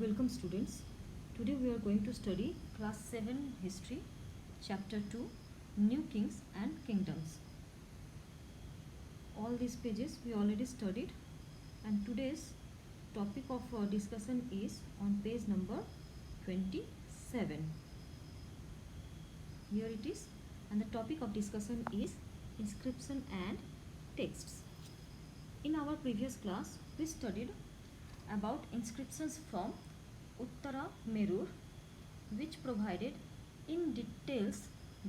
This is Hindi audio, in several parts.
Welcome students. Today we are going to study class 7 history chapter 2 new kings and kingdoms. All these pages we already studied and today's topic of discussion is on page number 27. Here it is, and the topic of discussion is inscription and texts. In our previous class we studied about inscriptions from Uttara Merur, which provided in details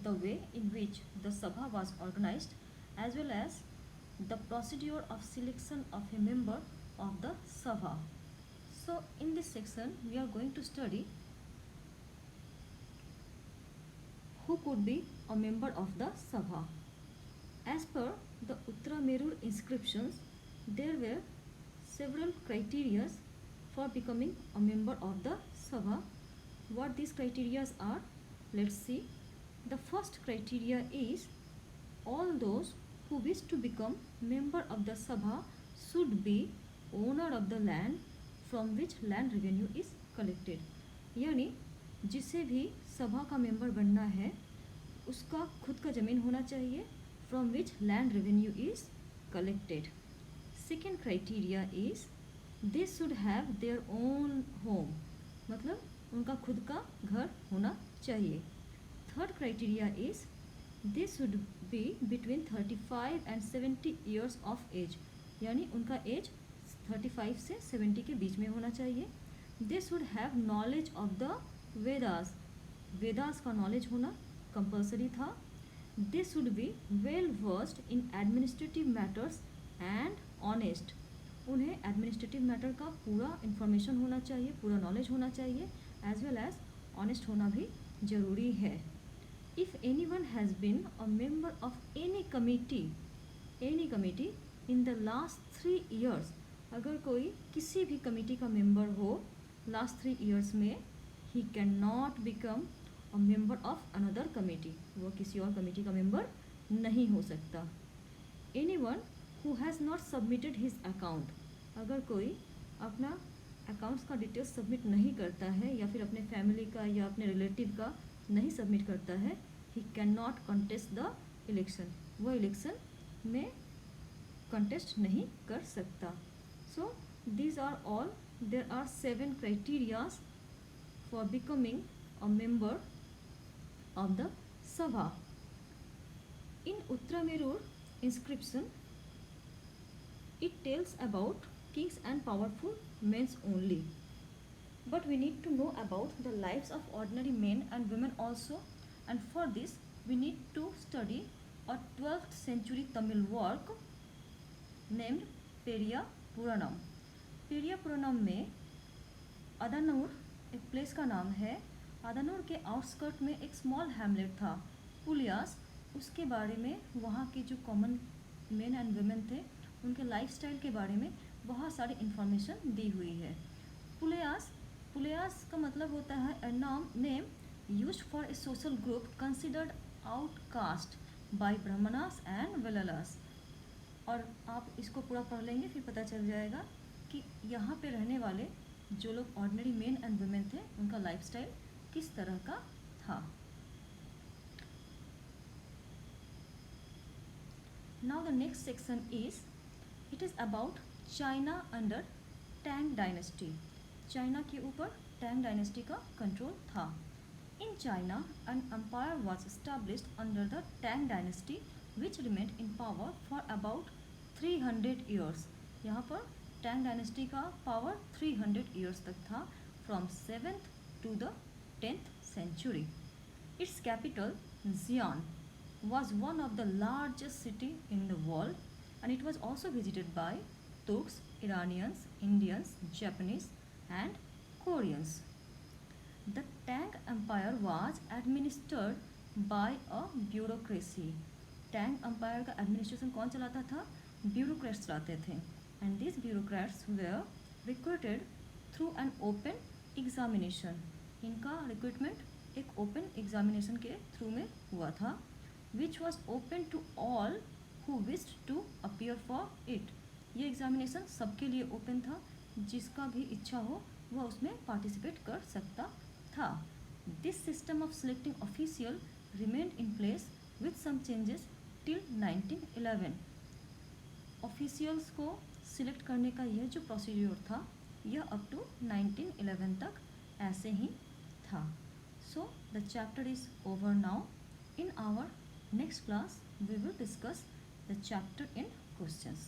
the way in which the Sabha was organized as well as the procedure of selection of a member of the Sabha. So in this section we are going to study who could be a member of the Sabha. As per the Uttara Merur inscriptions, there were several criteria for becoming a member of the Sabha. What these criteria are, let's see. The first criteria is all those who wish to become member of the Sabha should be owner of the land from which land revenue is collected. यानी जिसे भी सभा का मेंबर बनना है उसका खुद का ज़मीन होना चाहिए from which land revenue is collected. Second criteria is they should have their own home, मतलब उनका खुद का घर होना चाहिए. Third criteria is they should be between 35 and 70 years of age, यानी उनका एज 35 से 70 के बीच में होना चाहिए. They should have knowledge of the Vedas, Vedas का नॉलेज होना कंपलसरी था. They should be well versed in administrative matters and honest, उन्हें एडमिनिस्ट्रेटिव मैटर का पूरा इन्फॉर्मेशन होना चाहिए, पूरा नॉलेज होना चाहिए, एज वेल एज ऑनेस्ट होना भी ज़रूरी है. If any one has been a member of any committee in the last 3 years, अगर कोई किसी भी कमिटी का मेंबर हो लास्ट 3 ईयर्स में, ही can not become a member of another committee, वो किसी और कमिटी का मेंबर नहीं हो सकता. Any one who has not submitted his account, अगर कोई अपना अकाउंट्स का डिटेल्स सबमिट नहीं करता है या फिर अपने फैमिली का या अपने रिलेटिव का नहीं सबमिट करता है, he can not contest the election, वो इलेक्शन में कंटेस्ट नहीं कर सकता. So these are all, there are 7 criterias for becoming a member of the Sabha. In Uttara Merur inscription, it tells about kings and powerful men only. But we need to know about the lives of ordinary men and women also, and for this we need to study a 12th century Tamil work named Periya Puranam. Periya Puranam में अदानूर एक प्लेस का नाम है. अदानूर के आउटस्कर्ट में एक स्मॉल हैमलेट था पुलियास, उसके बारे में वहाँ के जो कॉमन मेन एंड वुमेन थे उनके लाइफस्टाइल के बारे में बहुत सारी इन्फॉर्मेशन दी हुई है. पुलियास का मतलब होता है a name used for a social group considered outcast by Brahmanas and Vellalas. और आप इसको पूरा पढ़ लेंगे फिर पता चल जाएगा कि यहाँ पे रहने वाले जो लोग ऑर्डिनरी मेन एंड वुमेन थे उनका लाइफस्टाइल किस तरह का था. Now the next section is it is about China under Tang dynasty. China के ऊपर टैंग डायनेस्टी का कंट्रोल था. In China an empire was established under the Tang dynasty which remained in power for about 300 years. यहाँ पर टैंग डायनेस्टी का पावर 300 ईयर्स तक था, from 7th to the 10th century. Its capital, Xi'an, was one of the largest city in the world, and it was also visited by Turks, Iranians, Indians, Japanese, and Koreans. The Tang Empire was administered by a bureaucracy. Tang Empire का administration कौन चलाता था? Bureaucrats चलाते थे. And these bureaucrats were recruited through an open examination. इनका रिक्रूटमेंट एक ओपन एग्जामिनेशन के थ्रू में हुआ था, which was open to all who wished to appear for it. ये एग्जामिनेशन सबके लिए ओपन था, जिसका भी इच्छा हो वह उसमें पार्टिसिपेट कर सकता था. This system of selecting official remained in place with some changes till 1911. Officials को सिलेक्ट करने का यह जो प्रोसीड्योर था यह अप टू 1911 तक ऐसे ही था. So the chapter is over now. In our next class we will discuss the chapter in questions.